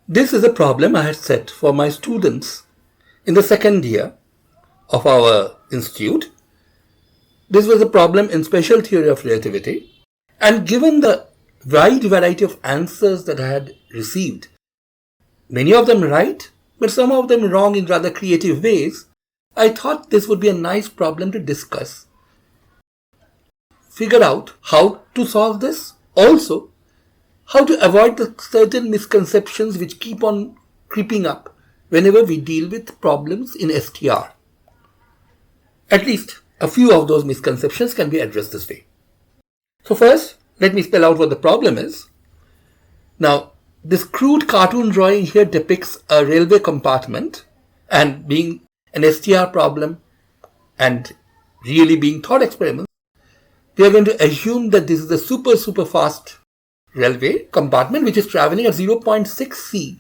This is a problem I had set for my students in the second year of our institute. This was a problem in special theory of relativity, and given the wide variety of answers that I had received, many of them right, but some of them wrong in rather creative ways, I thought this would be a nice problem to discuss. Figure out how to solve this. Also, how to avoid the certain misconceptions which keep on creeping up whenever we deal with problems in STR. At least a few of those misconceptions can be addressed this way. So first, let me spell out what the problem is. Now, this crude cartoon drawing here depicts a railway compartment, and being an STR problem and really being thought experiments, we are going to assume that this is a super fast railway compartment which is traveling at 0.6 c,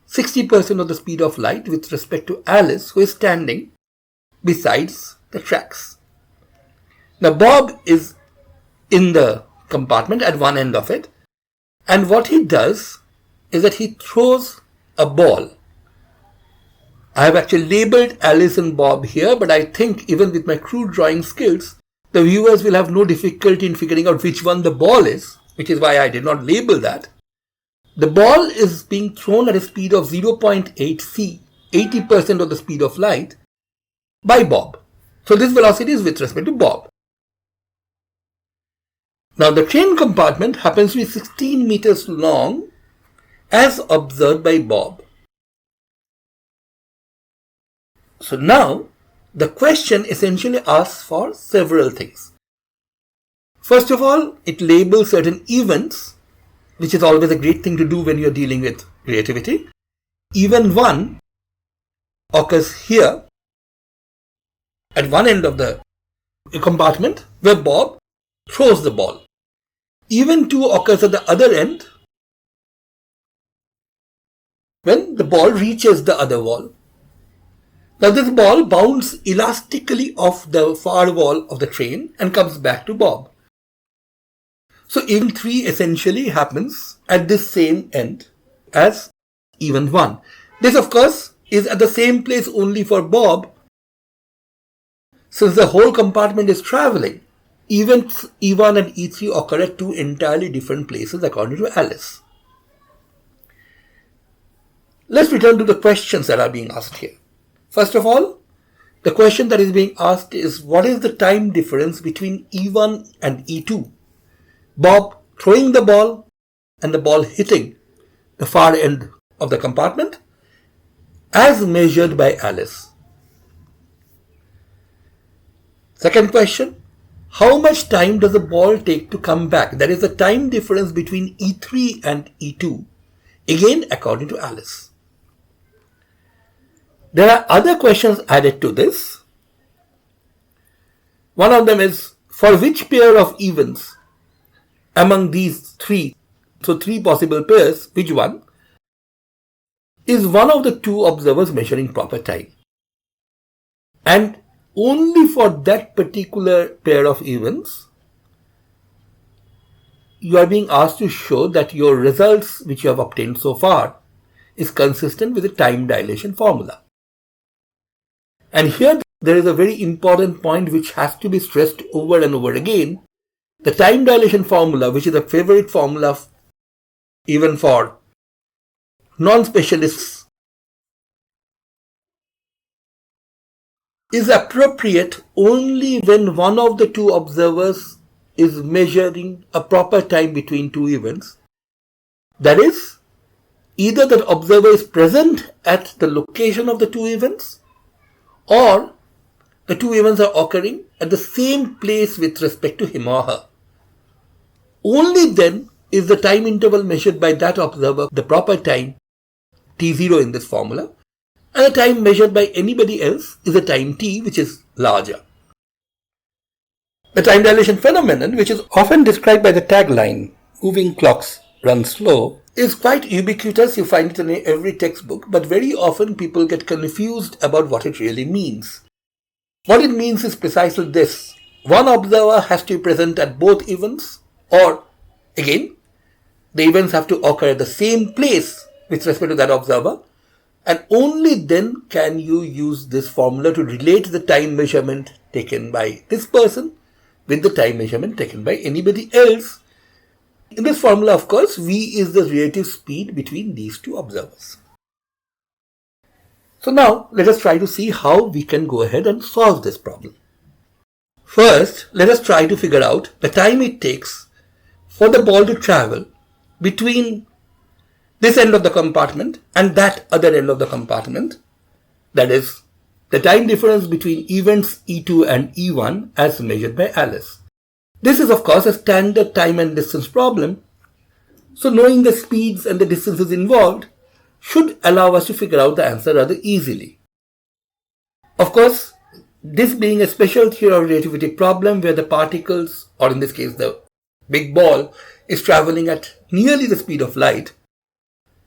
60% of the speed of light with respect to Alice, who is standing besides the tracks. Now Bob is in the compartment at one end of it, and what he does is that he throws a ball. I have actually labeled Alice and Bob here, but I think even with my crude drawing skills, the viewers will have no difficulty in figuring out which one the ball is, which is why I did not label that. The ball is being thrown at a speed of 0.8 c, 80% of the speed of light, by Bob. So this velocity is with respect to Bob. Now the train compartment happens to be 16 meters long as observed by Bob. So now the question essentially asks for several things. First of all, it labels certain events, which is always a great thing to do when you're dealing with relativity. Event 1 occurs here at one end of the compartment where Bob throws the ball. Event 2 occurs at the other end when the ball reaches the other wall. Now this ball bounces elastically off the far wall of the train and comes back to Bob. So event 3 essentially happens at this same end as event 1. This of course is at the same place only for Bob, since the whole compartment is traveling. Events E1 and E3 occur at two entirely different places according to Alice. Let's return to the questions that are being asked here. First of all, the question that is being asked is, what is the time difference between E1 and E2? Bob throwing the ball and the ball hitting the far end of the compartment as measured by Alice. Second question, how much time does the ball take to come back? That is the time difference between E3 and E2, again according to Alice. There are other questions added to this. One of them is, for which pair of events among these three, so three possible pairs, which one is one of the two observers measuring proper time? And only for that particular pair of events, you are being asked to show that your results which you have obtained so far is consistent with the time dilation formula. And here there is a very important point which has to be stressed over and over again. The time dilation formula, which is a favorite formula even for non-specialists, is appropriate only when one of the two observers is measuring a proper time between two events. That is, either the observer is present at the location of the two events, or the two events are occurring at the same place with respect to him or her. Only then is the time interval measured by that observer the proper time, t0 in this formula, and the time measured by anybody else is a time t, which is larger. The time dilation phenomenon, which is often described by the tagline, "Moving clocks run slow," is quite ubiquitous. You find it in every textbook, but very often people get confused about what it really means. What it means is precisely this: one observer has to be present at both events, or again, the events have to occur at the same place with respect to that observer, and only then can you use this formula to relate the time measurement taken by this person with the time measurement taken by anybody else. In this formula, of course, v is the relative speed between these two observers. So now let us try to see how we can go ahead and solve this problem. First, let us try to figure out the time it takes for the ball to travel between this end of the compartment and that other end of the compartment. That is, the time difference between events E2 and E1 as measured by Alice. This is of course a standard time and distance problem. So knowing the speeds and the distances involved should allow us to figure out the answer rather easily. Of course, this being a special theory of relativity problem where the particles, or in this case the big ball, is traveling at nearly the speed of light,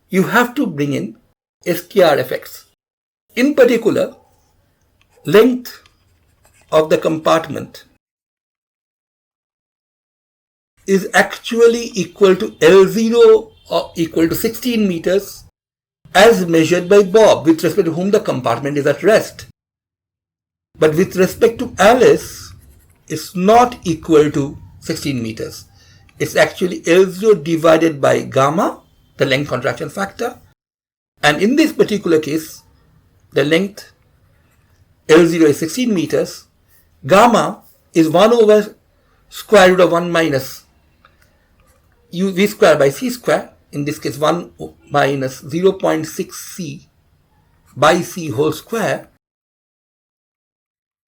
you have to bring in STR effects. In particular, length of the compartment is actually equal to L0 or equal to 16 meters as measured by Bob, with respect to whom the compartment is at rest. But with respect to Alice, it's not equal to 16 meters. It's actually L0 divided by gamma, the length contraction factor. And in this particular case, the length L0 is 16 meters. Gamma is 1 over square root of 1 minus v square by c square. In this case, 1 minus 0.6 c by c whole square.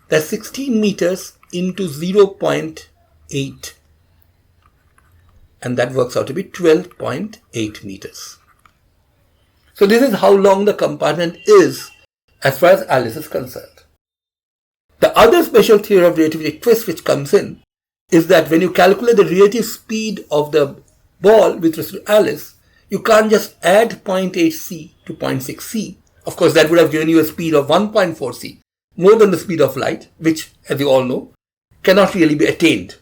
That's 16 meters into 0.8. And that works out to be 12.8 meters. So this is how long the compartment is as far as Alice is concerned. The other special theory of relativity twist which comes in is that when you calculate the relative speed of the ball with respect to Alice, you can't just add 0.8 c to 0.6 c. Of course, that would have given you a speed of 1.4 c, more than the speed of light, which, as you all know, cannot really be attained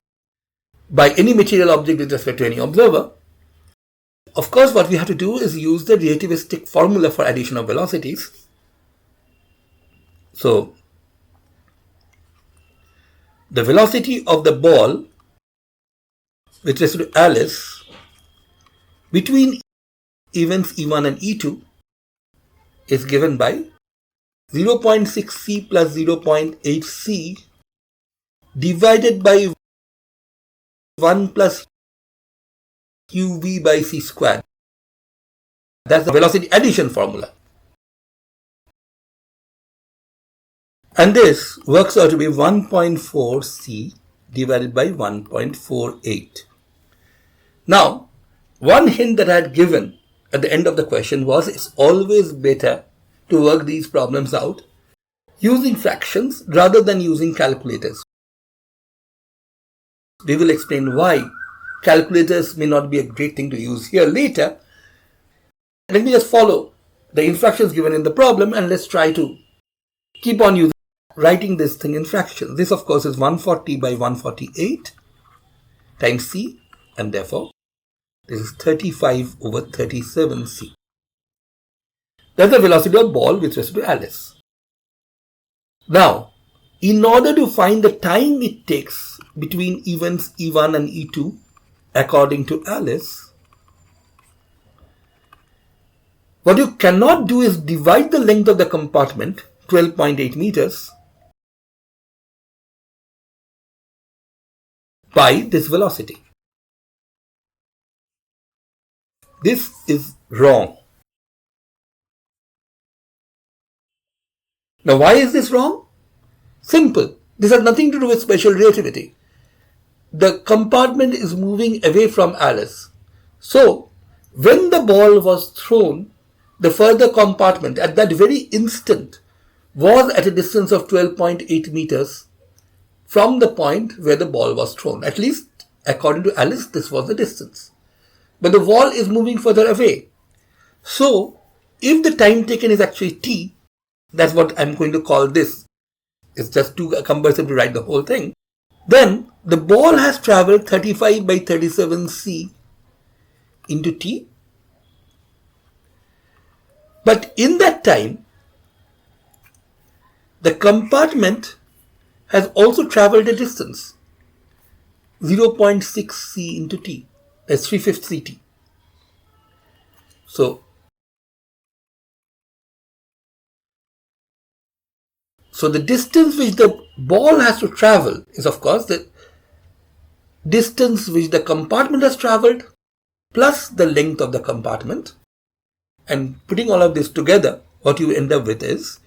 by any material object with respect to any observer. Of course, what we have to do is use the relativistic formula for addition of velocities. So, the velocity of the ball with respect to Alice between events E1 and E2 is given by 0.6c plus 0.8c divided by 1 plus uv by c squared. That's the velocity addition formula. And this works out to be 1.4 c divided by 1.48. Now, one hint that I had given at the end of the question was it's always better to work these problems out using fractions rather than using calculators. We will explain why calculators may not be a great thing to use here later. Let me just follow the instructions given in the problem and let's try to keep on writing this thing in fractions. This of course is 140 by 148 times c, and therefore this is 35 over 37c. That's the velocity of ball with respect to Alice. Now, in order to find the time it takes between events E1 and E2 according to Alice, what you cannot do is divide the length of the compartment, 12.8 meters, by this velocity. This is wrong. Now, why is this wrong? Simple. This has nothing to do with special relativity. The compartment is moving away from Alice. So, when the ball was thrown, the further compartment at that very instant was at a distance of 12.8 meters from the point where the ball was thrown. At least, according to Alice, this was the distance. But the ball is moving further away. So, if the time taken is actually t, that's what I'm going to call this. It's just too cumbersome to write the whole thing. Then, the ball has traveled 35 by 37c into t. But in that time, the compartment has also traveled a distance, 0.6 c into t. That's 3/5 ct. So the distance which the ball has to travel is, of course, the distance which the compartment has traveled plus the length of the compartment. And putting all of this together, what you end up with is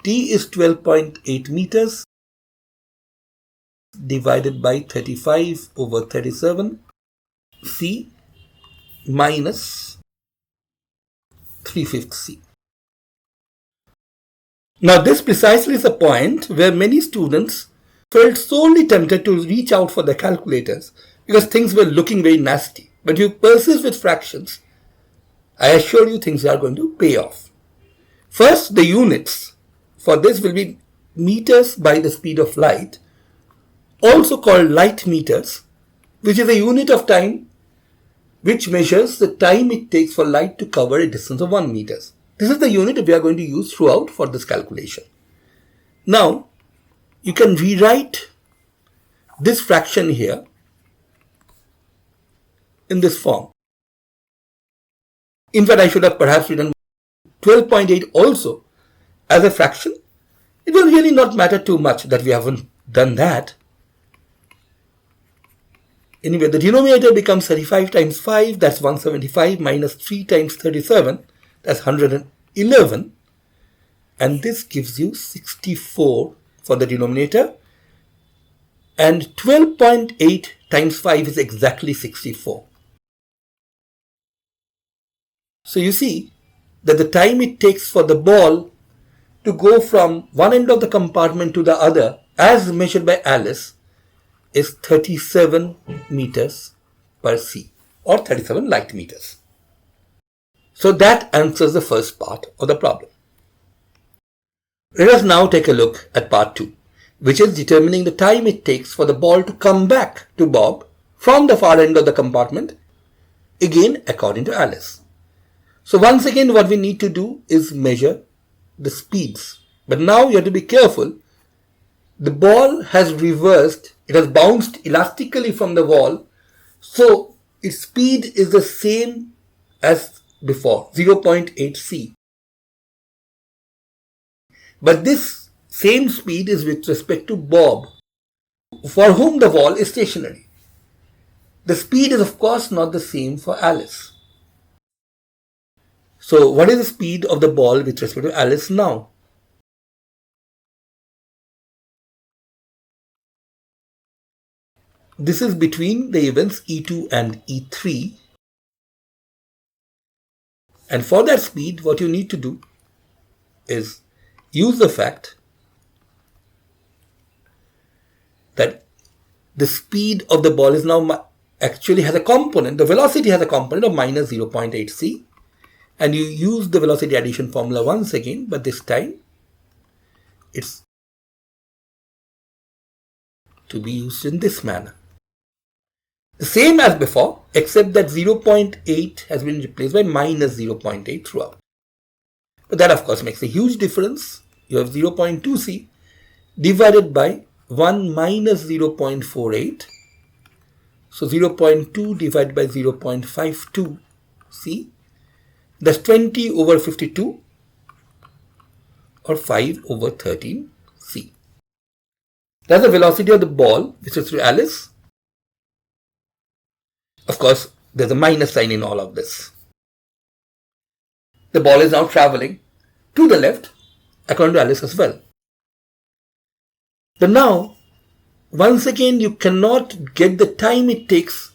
t is 12.8 meters divided by 35 over 37 c minus 3/5 c. Now this precisely is the point where many students felt sorely tempted to reach out for their calculators because things were looking very nasty. But you persist with fractions, I assure you things are going to pay off. First, the units for this will be meters by the speed of light, also called light meters, which is a unit of time which measures the time it takes for light to cover a distance of 1 meter. This is the unit we are going to use throughout for this calculation. Now, you can rewrite this fraction here in this form. In fact, I should have perhaps written 12.8 also as a fraction. It will really not matter too much that we haven't done that. Anyway, the denominator becomes 35 times 5, that's 175, minus 3 times 37, that's 111. And this gives you 64 for the denominator. And 12.8 times 5 is exactly 64. So you see that the time it takes for the ball to go from one end of the compartment to the other, as measured by Alice, is 37 meters per c, or 37 light meters. So that answers the first part of the problem. Let us now take a look at part 2, which is determining the time it takes for the ball to come back to Bob from the far end of the compartment, again according to Alice. So once again what we need to do is measure the speeds. But now you have to be careful. The ball has reversed, it has bounced elastically from the wall, so its speed is the same as before, 0.8 c. But this same speed is with respect to Bob, for whom the ball is stationary. The speed is of course not the same for Alice. So what is the speed of the ball with respect to Alice now? This is between the events E2 and E3. And for that speed, what you need to do is use the fact that the speed of the ball is now actually has a component, the velocity has a component of minus 0.8 c. And you use the velocity addition formula once again, but this time it's to be used in this manner. The same as before, except that 0.8 has been replaced by minus 0.8 throughout. But that of course makes a huge difference. You have 0.2 c divided by 1 minus 0.48. So 0.2 divided by 0.52 c. That's 20 over 52 or 5 over 13 c. That's the velocity of the ball, which is to Alice. Of course, there's a minus sign in all of this. The ball is now traveling to the left, according to Alice as well. But now, once again, you cannot get the time it takes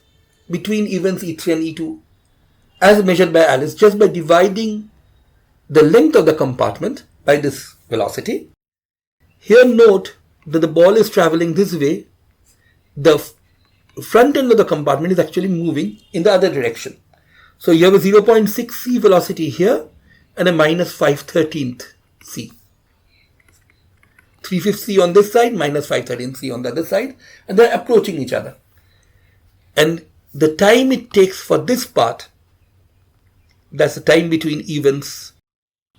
between events E3 and E2 as measured by Alice just by dividing the length of the compartment by this velocity. Here note that the ball is traveling this way. The front end of the compartment is actually moving in the other direction. So you have a 0.6 c velocity here and a minus 5/13th c. 3/5 c on this side, minus 5/13th c on the other side, and they're approaching each other. And the time it takes for this part that's the time between events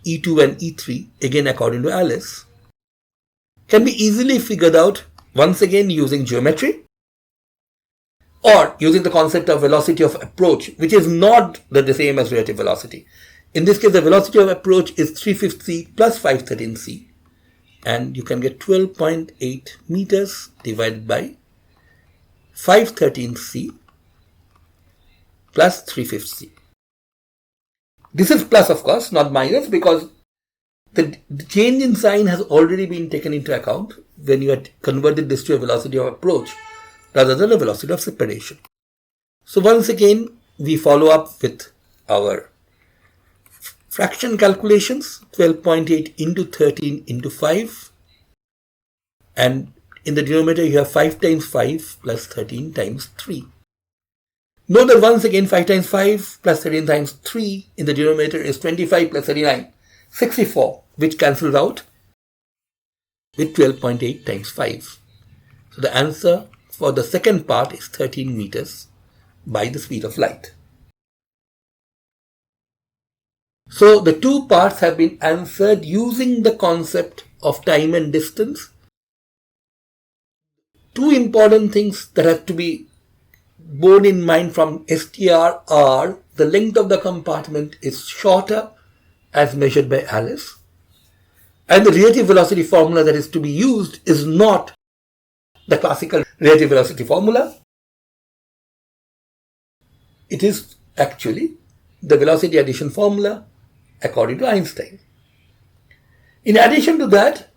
E2 and E3, again according to Alice, can be easily figured out once again using geometry or using the concept of velocity of approach, which is not the same as relative velocity. In this case, the velocity of approach is 3/5 c plus 5/13 c, and you can get 12.8 meters divided by 5/13 c plus 3/5 c. This is plus, of course, not minus, because the change in sign has already been taken into account when you had converted this to a velocity of approach rather than a velocity of separation. So once again, we follow up with our fraction calculations, 12.8 into 13 into 5. And in the denominator, you have 5 times 5 plus 13 times 3. Note that once again, 5 times 5 plus 13 times 3 in the denominator is 25 plus 39, 64, which cancels out with 12.8 times 5. So the answer for the second part is 13 meters by the speed of light. So the two parts have been answered using the concept of time and distance. Two important things that have to be borne in mind from STR are the length of the compartment is shorter as measured by Alice, and the relative velocity formula that is to be used is not the classical relative velocity formula. It is actually the velocity addition formula according to Einstein. In addition to that,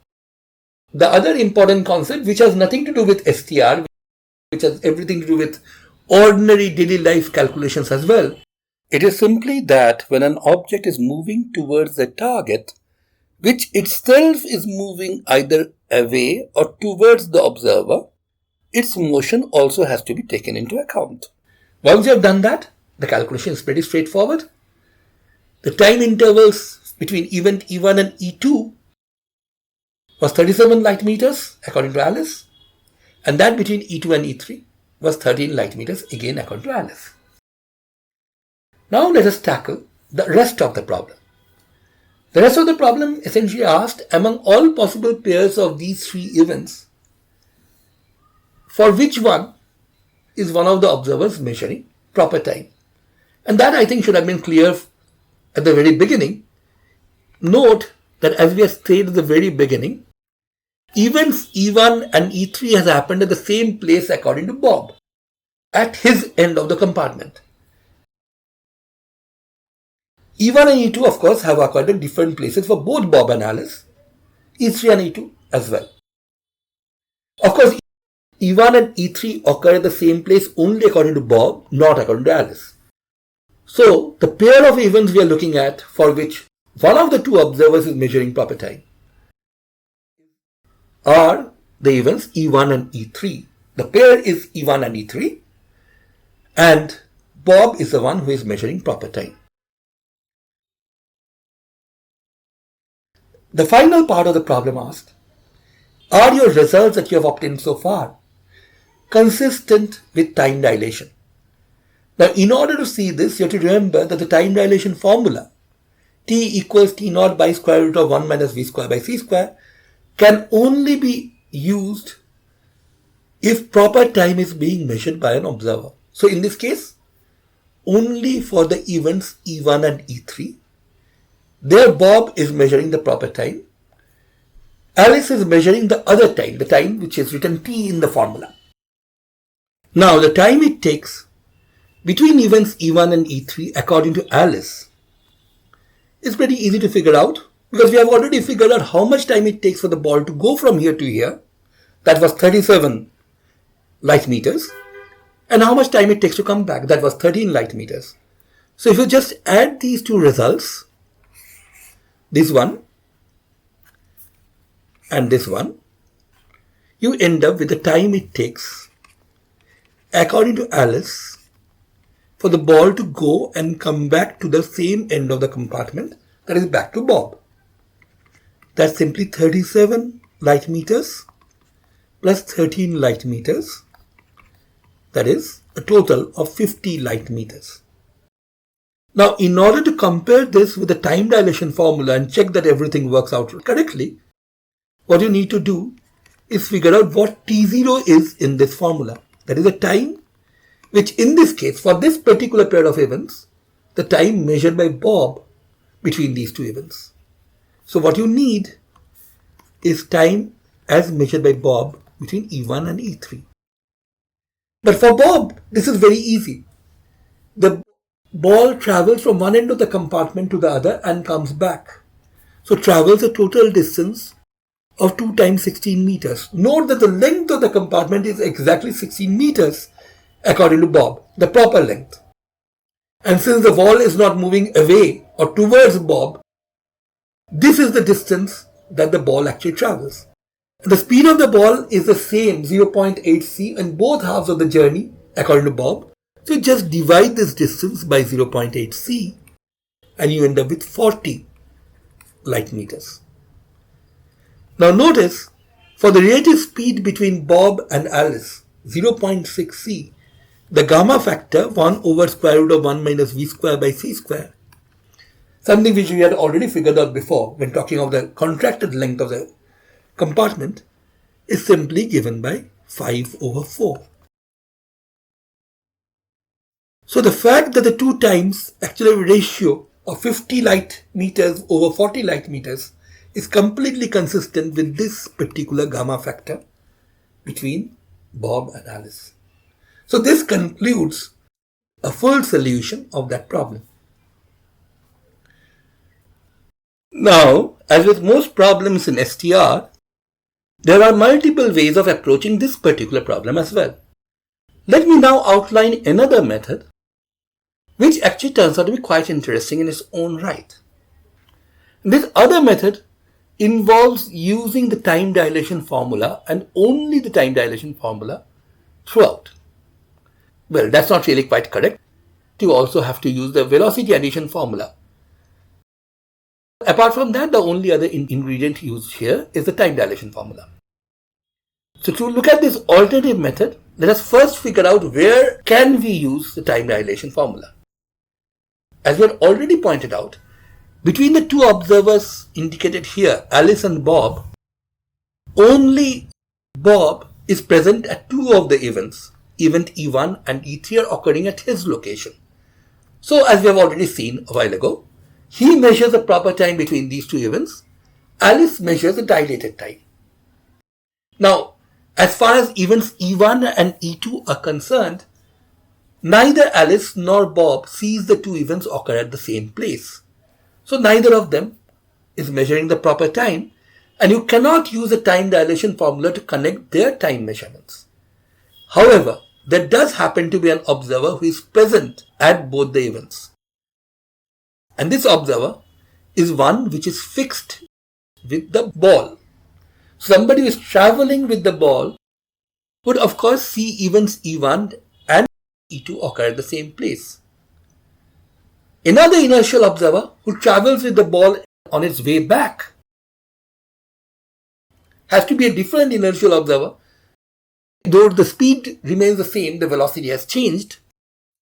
the other important concept, which has nothing to do with STR, which has everything to do with ordinary daily life calculations as well, it is simply that when an object is moving towards a target, which itself is moving either away or towards the observer, its motion also has to be taken into account. Once you have done that, the calculation is pretty straightforward. The time intervals between event E1 and E2 was 37 light meters according to Alice, and that between E2 and E3 was 13 light meters again according to Alice. Now let us tackle the rest of the problem. The rest of the problem essentially asked, among all possible pairs of these three events, for which one is one of the observers measuring proper time? And that, I think, should have been clear at the very beginning. Note that as we have stated at the very beginning, events E1 and E3 has happened at the same place according to Bob, at his end of the compartment. E1 and E2, of course, have occurred at different places for both Bob and Alice, E3 and E2 as well. Of course, E1 and E3 occur at the same place only according to Bob, not according to Alice. So, the pair of events we are looking at for which one of the two observers is measuring proper time are the events E1 and E3. The pair is E1 and E3, and Bob is the one who is measuring proper time. The final part of the problem asked, are your results that you have obtained so far consistent with time dilation? Now, in order to see this, you have to remember that the time dilation formula, T equals T naught by square root of 1 minus V square by C square, can only be used if proper time is being measured by an observer. So in this case, only for the events E1 and E3, there Bob is measuring the proper time. Alice is measuring the other time, the time which is written T in the formula. Now, the time it takes between events E1 and E3 according to Alice is pretty easy to figure out, because we have already figured out how much time it takes for the ball to go from here to here. That was 37 light meters. And how much time it takes to come back. That was 13 light meters. So if you just add these two results, this one and this one, you end up with the time it takes, according to Alice, for the ball to go and come back to the same end of the compartment, that is back to Bob. That's simply 37 light meters plus 13 light meters. That is a total of 50 light meters. Now, in order to compare this with the time dilation formula and check that everything works out correctly, what you need to do is figure out what T0 is in this formula. That is the time which, in this case, for this particular pair of events, the time measured by Bob between these two events. So what you need is time as measured by Bob between E1 and E3. But for Bob, this is very easy. The ball travels from one end of the compartment to the other and comes back. So travels a total distance of 2 times 16 meters. Note that the length of the compartment is exactly 16 meters according to Bob, the proper length. And since the ball is not moving away or towards Bob, this is the distance that the ball actually travels. The speed of the ball is the same, 0.8 c, in both halves of the journey according to Bob. So you just divide this distance by 0.8 c and you end up with 40 light meters. Now notice, for the relative speed between Bob and Alice, 0.6 c, the gamma factor 1 over square root of 1 minus v square by c square, something which we had already figured out before when talking of the contracted length of the compartment, is simply given by 5 over 4. So the fact that the two times actually have a ratio of 50 light meters over 40 light meters is completely consistent with this particular gamma factor between Bob and Alice. So this concludes a full solution of that problem. Now, as with most problems in STR, there are multiple ways of approaching this particular problem as well. Let me now outline another method which actually turns out to be quite interesting in its own right. This other method involves using the time dilation formula and only the time dilation formula throughout. Well, that's not really quite correct. You also have to use the velocity addition formula. Apart from that, the only other ingredient used here is the time dilation formula. So to look at this alternative method, let us first figure out where can we use the time dilation formula. As we had already pointed out, between the two observers indicated here, Alice and Bob, only Bob is present at two of the events. Event E1 and E3 are occurring at his location. So as we have already seen a while ago, he measures the proper time between these two events. Alice measures the dilated time. Now, as far as events E1 and E2 are concerned, neither Alice nor Bob sees the two events occur at the same place. So neither of them is measuring the proper time, and you cannot use the time dilation formula to connect their time measurements. However, there does happen to be an observer who is present at both the events. And this observer is one which is fixed with the ball. Somebody who is traveling with the ball would of course see events E1 and E2 occur at the same place. Another inertial observer who travels with the ball on its way back has to be a different inertial observer. Though the speed remains the same, the velocity has changed.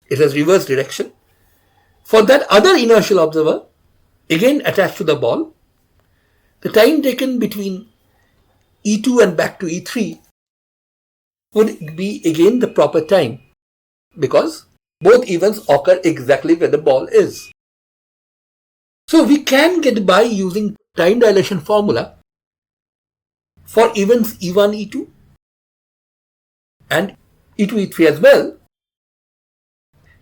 It has reversed direction. For that other inertial observer, again attached to the ball, the time taken between E2 and back to E3 would be again the proper time, because both events occur exactly where the ball is. So we can get by using time dilation formula for events E1, E2 and E2, E3 as well.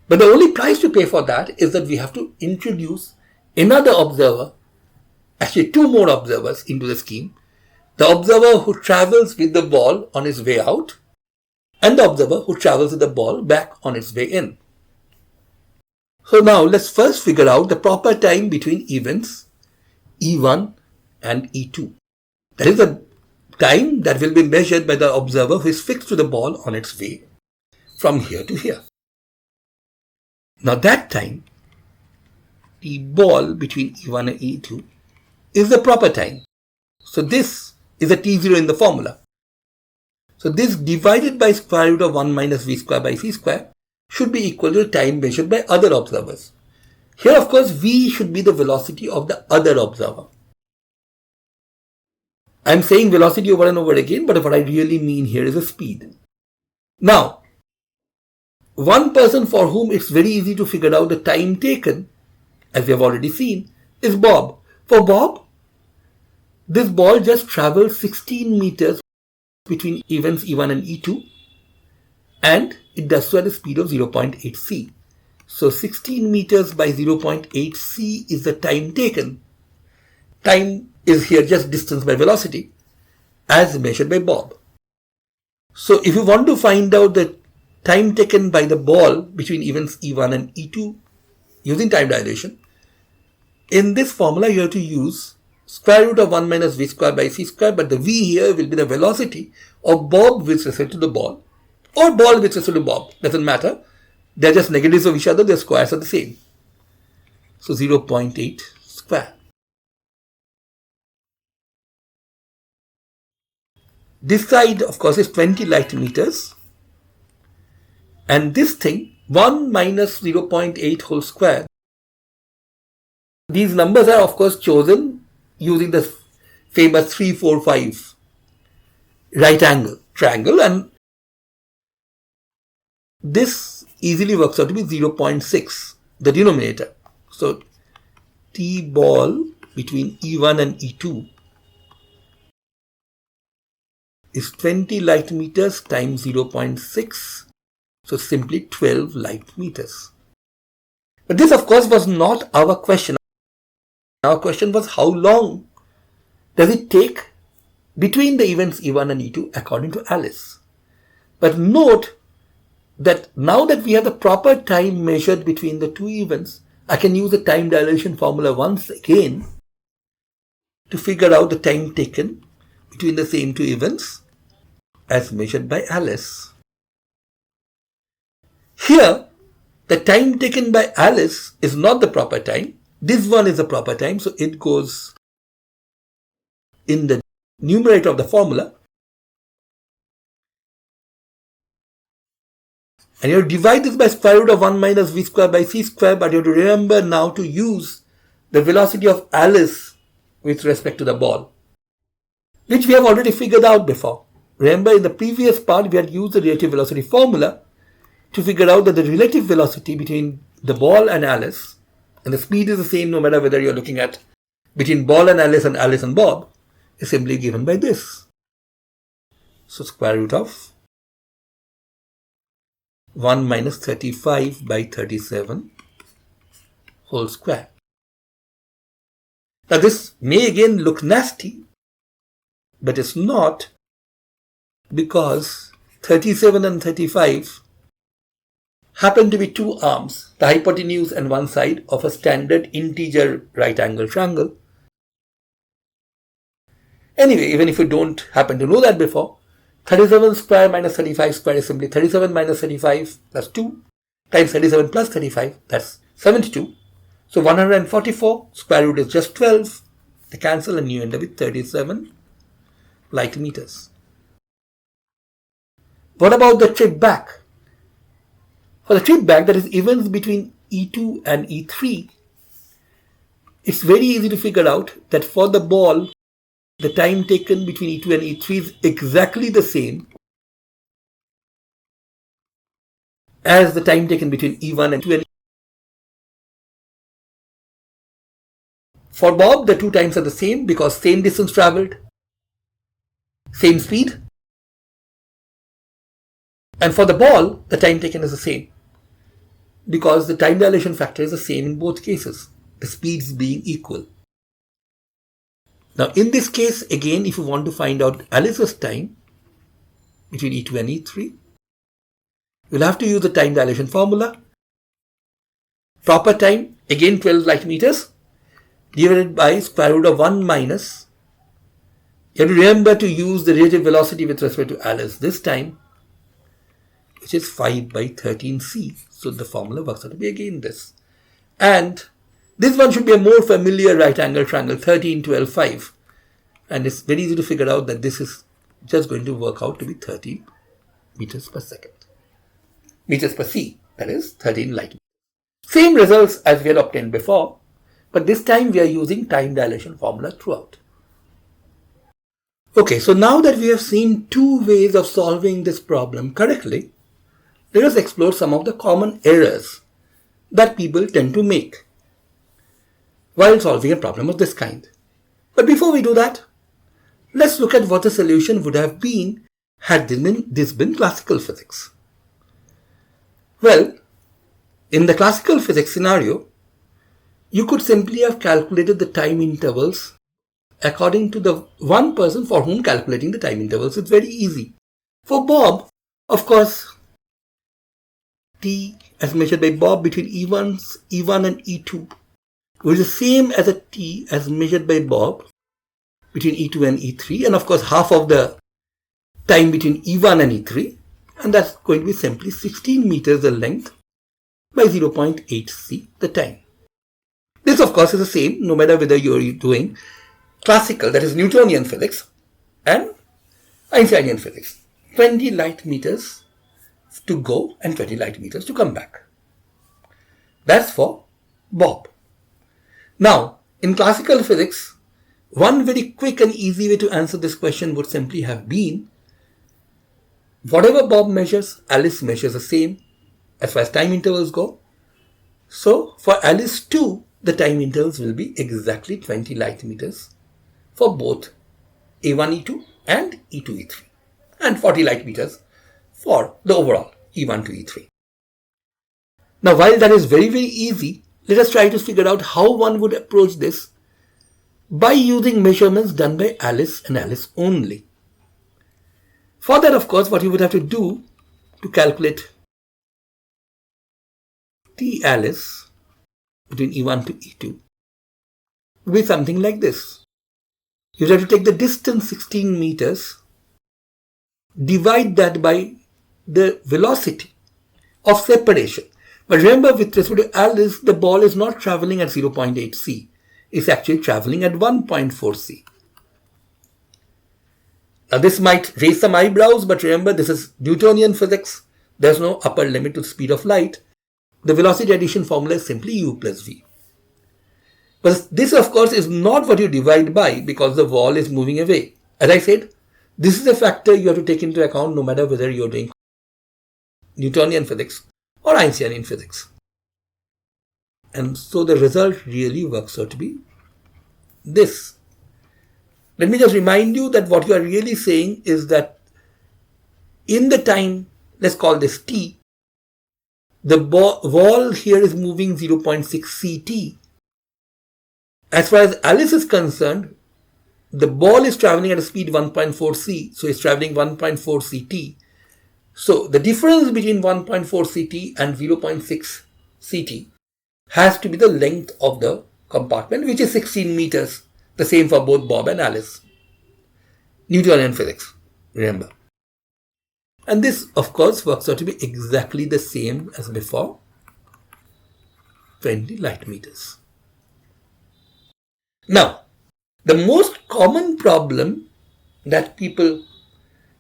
But the only price to pay for that is that we have to introduce another observer, actually two more observers into the scheme. The observer who travels with the ball on his way out and the observer who travels with the ball back on its way in. So now let's first figure out the proper time between events E1 and E2. That is the time that will be measured by the observer who is fixed to the ball on its way from here to here. Now that time, the ball between E1 and E2 is the proper time. So this is a T0 in the formula. So this divided by square root of 1 minus v square by c square should be equal to the time measured by other observers. Here, of course, v should be the velocity of the other observer. I'm saying velocity over and over again, but what I really mean here is a speed. Now, one person for whom it's very easy to figure out the time taken, as we have already seen, is Bob. For Bob, this ball just travels 16 meters between events E1 and E2, and it does so at a speed of 0.8 c. So 16 meters by 0.8 c is the time taken. Time is here just distance by velocity as measured by Bob. So if you want to find out the time taken by the ball between events E1 and E2 using time dilation, in this formula you have to use square root of 1 minus v square by c square, but the v here will be the velocity of Bob with respect to the ball, or ball with respect to Bob, doesn't matter. They're just negatives of each other, their squares are the same. So 0.8 square. This side, of course, is 20 light meters. And this thing, 1 minus 0.8 whole square. These numbers are, of course, chosen using the famous 3, 4, 5 right angle triangle. And this easily works out to be 0.6, the denominator. So, T ball between E1 and E2 is 20 light meters times 0.6. So simply 12 light meters. But this, of course, was not our question. Our question was how long does it take between the events E1 and E2 according to Alice. But note that now that we have the proper time measured between the two events, I can use the time dilation formula once again to figure out the time taken between the same two events as measured by Alice. Here, the time taken by Alice is not the proper time. This one is the proper time, so it goes in the numerator of the formula. And you have to divide this by square root of 1 minus v square by c square, but you have to remember now to use the velocity of Alice with respect to the ball, which we have already figured out before. Remember, in the previous part, we had used the relative velocity formula to figure out that the relative velocity between the ball and Alice, and the speed is the same no matter whether you're looking at between ball and Alice and Bob, is simply given by this. So square root of 1 minus 35 by 37 whole square. Now this may again look nasty, but it's not, because 37 and 35 happen to be two arms, the hypotenuse and one side of a standard integer right angle triangle. Anyway, even if you don't happen to know that before, 37 square minus 35 square is simply 37 minus 35 plus 2 times 37 plus 35, that's 72. So 144, square root is just 12. They cancel and you end up with 37 light meters. What about the trip back? For the trip back, that is events between E2 and E3, it's very easy to figure out that for the ball, the time taken between E2 and E3 is exactly the same as the time taken between E1 and E2. For Bob, the two times are the same because same distance traveled, same speed. And for the ball, the time taken is the same because the time dilation factor is the same in both cases, the speeds being equal. Now in this case, again, if you want to find out Alice's time between E2 and E3, you'll have to use the time dilation formula. Proper time, again 12 light meters, divided by square root of 1 minus. You have to remember to use the relative velocity with respect to Alice this time, which is 5 by 13c. So the formula works out to be again this. And this one should be a more familiar right angle triangle, 13, 12, 5. And it's very easy to figure out that this is just going to work out to be 13 meters per second. Meters per c, that is 13 light meters. Same results as we had obtained before, but this time we are using time dilation formula throughout. Okay, so now that we have seen two ways of solving this problem correctly, let us explore some of the common errors that people tend to make while solving a problem of this kind. But before we do that, let's look at what the solution would have been had this been classical physics. Well, in the classical physics scenario, you could simply have calculated the time intervals according to the one person for whom calculating the time intervals is very easy. For Bob, of course, t as measured by Bob between E1 and E2 was the same as a t as measured by Bob between E2 and E3, and of course half of the time between E1 and E3, and that's going to be simply 16 meters the length by 0.8 c the time. This of course is the same no matter whether you're doing classical, that is Newtonian physics, and Einsteinian physics. 20 light meters to go and 20 light meters to come back. That's for Bob. Now, in classical physics, one very quick and easy way to answer this question would simply have been, whatever Bob measures, Alice measures the same as far as time intervals go. So, for Alice too, the time intervals will be exactly 20 light meters for both A1, E2 and E2, E3, and 40 light meters for the overall E1 to E3. Now, while that is very, very easy, let us try to figure out how one would approach this by using measurements done by Alice and Alice only. For that, of course, what you would have to do to calculate T Alice between E1 to E2 would be something like this. You have to take the distance 16 meters, divide that by the velocity of separation. But remember, with respect to Alice, the ball is not traveling at 0.8 c. It's actually traveling at 1.4 c. Now this might raise some eyebrows, but remember, this is Newtonian physics. There's no upper limit to the speed of light. The velocity addition formula is simply u plus v. But this, of course, is not what you divide by because the ball is moving away. As I said, this is a factor you have to take into account no matter whether you're doing Newtonian physics or Einsteinian physics. And so the result really works out to be this. Let me just remind you that what you are really saying is that in the time, let's call this t, the ball here is moving 0.6 ct. As far as Alice is concerned, the ball is traveling at a speed 1.4 c, so it's traveling 1.4 ct. So the difference between 1.4 ct and 0.6 ct has to be the length of the compartment, which is 16 meters, the same for both Bob and Alice. Newtonian physics, remember. And this, of course, works out to be exactly the same as before, 20 light meters. Now, the most common problem that people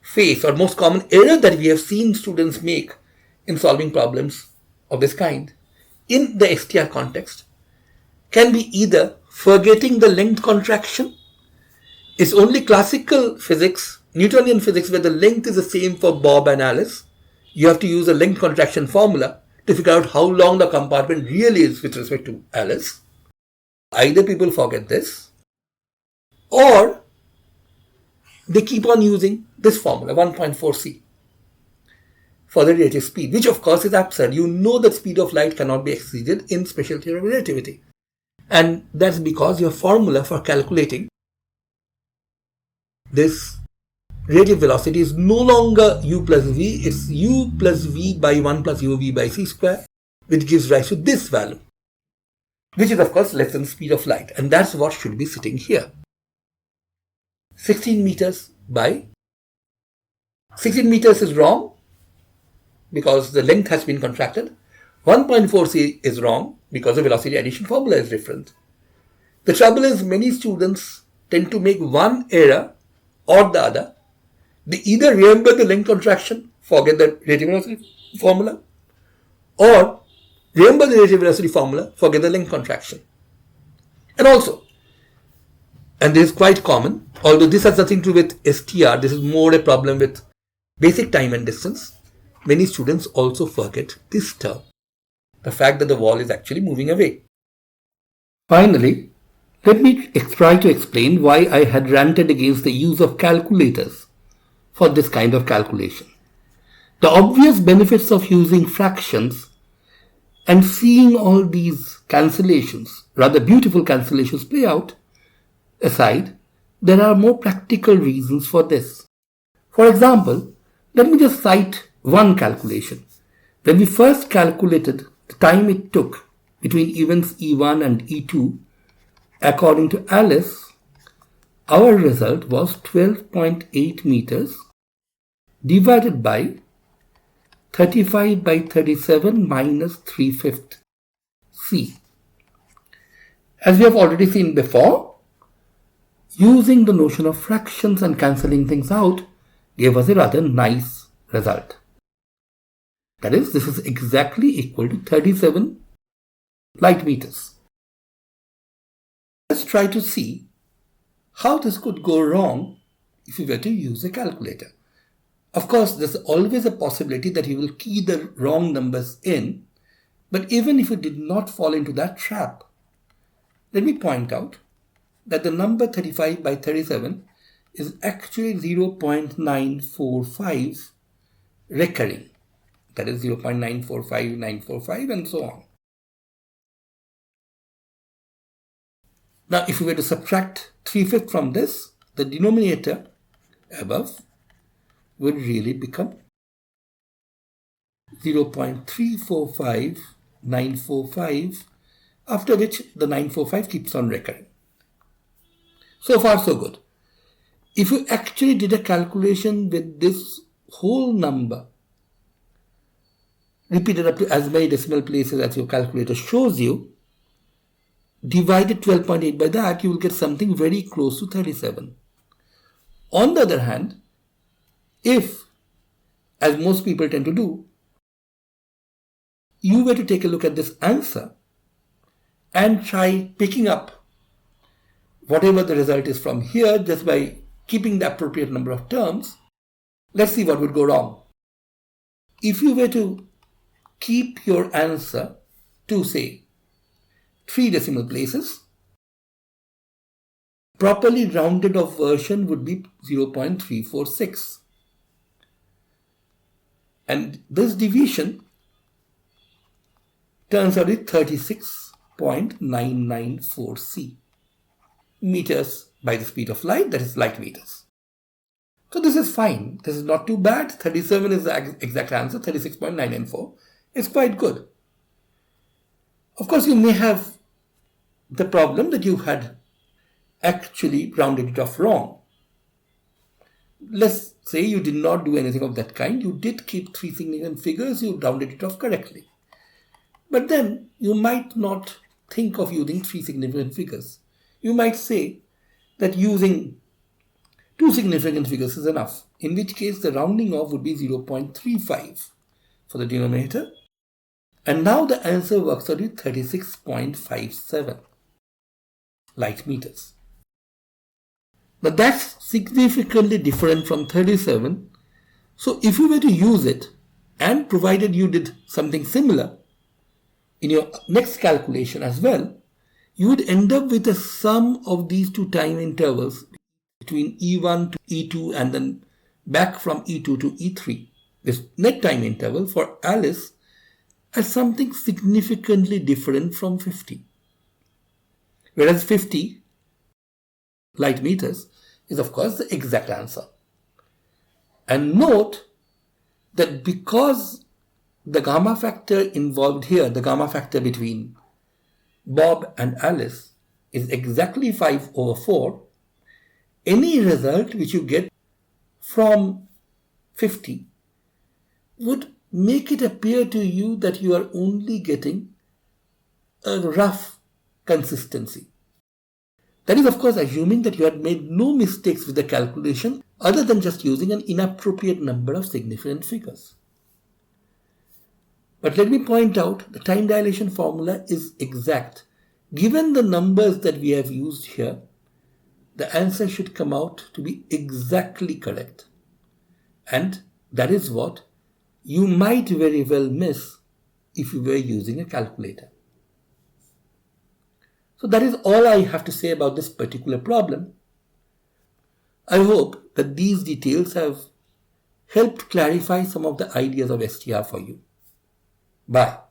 face, or most common error that we have seen students make in solving problems of this kind in the STR context, can be either forgetting the length contraction. It's only classical physics, Newtonian physics, where the length is the same for Bob and Alice. You have to use a length contraction formula to figure out how long the compartment really is with respect to Alice. Either people forget this, or they keep on using this formula, 1.4 c, for the relative speed, which of course is absurd. You know that speed of light cannot be exceeded in special theory of relativity. And that's because your formula for calculating this relative velocity is no longer u plus v, it's u plus v by 1 plus uv by c square, which gives rise to this value, which is of course less than the speed of light. And that's what should be sitting here. 16 meters by 16 meters is wrong because the length has been contracted. 1.4 c is wrong because the velocity addition formula is different. The trouble is many students tend to make one error or the other. They either remember the length contraction, forget the relative velocity formula, or Remember the relative velocity formula, forget the length contraction. And also, and this is quite common, although this has nothing to do with STR, this is more a problem with basic time and distance. Many students also forget this term, the fact that the wall is actually moving away. Finally, let me try to explain why I had ranted against the use of calculators for this kind of calculation. The obvious benefits of using fractions and seeing all these cancellations, rather beautiful cancellations, play out aside, there are more practical reasons for this. For example, let me just cite one calculation. When we first calculated the time it took between events E1 and E2, according to Alice, our result was 12.8 meters divided by 35 by 37 minus 3/5 C. As we have already seen before, using the notion of fractions and cancelling things out gave us a rather nice result. That is, this is exactly equal to 37 light meters. Let's try to see how this could go wrong if we were to use a calculator. Of course, there's always a possibility that you will key the wrong numbers in, but even if you did not fall into that trap, let me point out that the number 35 by 37 is actually 0.945 recurring. That is 0.945945 and so on. Now, if we were to subtract 3/5 from this, the denominator above would really become 0.345945, after which the 945 keeps on recurring. So far, so good. If you actually did a calculation with this whole number repeated up to as many decimal places as your calculator shows you, divided 12.8 by that, you will get something very close to 37. On the other hand, if, as most people tend to do, you were to take a look at this answer and try picking up whatever the result is from here just by keeping the appropriate number of terms, let's see what would go wrong. If you were to keep your answer to, say, 3 decimal places, properly rounded off version would be 0.346. And this deviation turns out to be 36.994 C meters by the speed of light, that is light meters. So this is fine. This is not too bad. 37 is the exact answer. 36.994 is quite good. Of course, you may have the problem that you had actually rounded it off wrong. Let's say you did not do anything of that kind. You did keep 3 significant figures. You rounded it off correctly. But then you might not think of using 3 significant figures. You might say that using 2 significant figures is enough, in which case the rounding off would be 0.35 for the denominator. And now the answer works out to 36.57 light meters. But that's significantly different from 37. So if you were to use it, and provided you did something similar in your next calculation as well, you would end up with a sum of these 2 time intervals between E1 to E2 and then back from E2 to E3. This net time interval for Alice as something significantly different from 50. Whereas 50 light meters is of course the exact answer. And note that because the gamma factor involved here, the gamma factor between Bob and Alice is exactly 5/4, any result which you get from 50 would make it appear to you that you are only getting a rough consistency. That is, of course, assuming that you had made no mistakes with the calculation other than just using an inappropriate number of significant figures. But let me point out the time dilation formula is exact. Given the numbers that we have used here, the answer should come out to be exactly correct. And that is what you might very well miss if you were using a calculator. So that is all I have to say about this particular problem. I hope that these details have helped clarify some of the ideas of STR for you. Bye.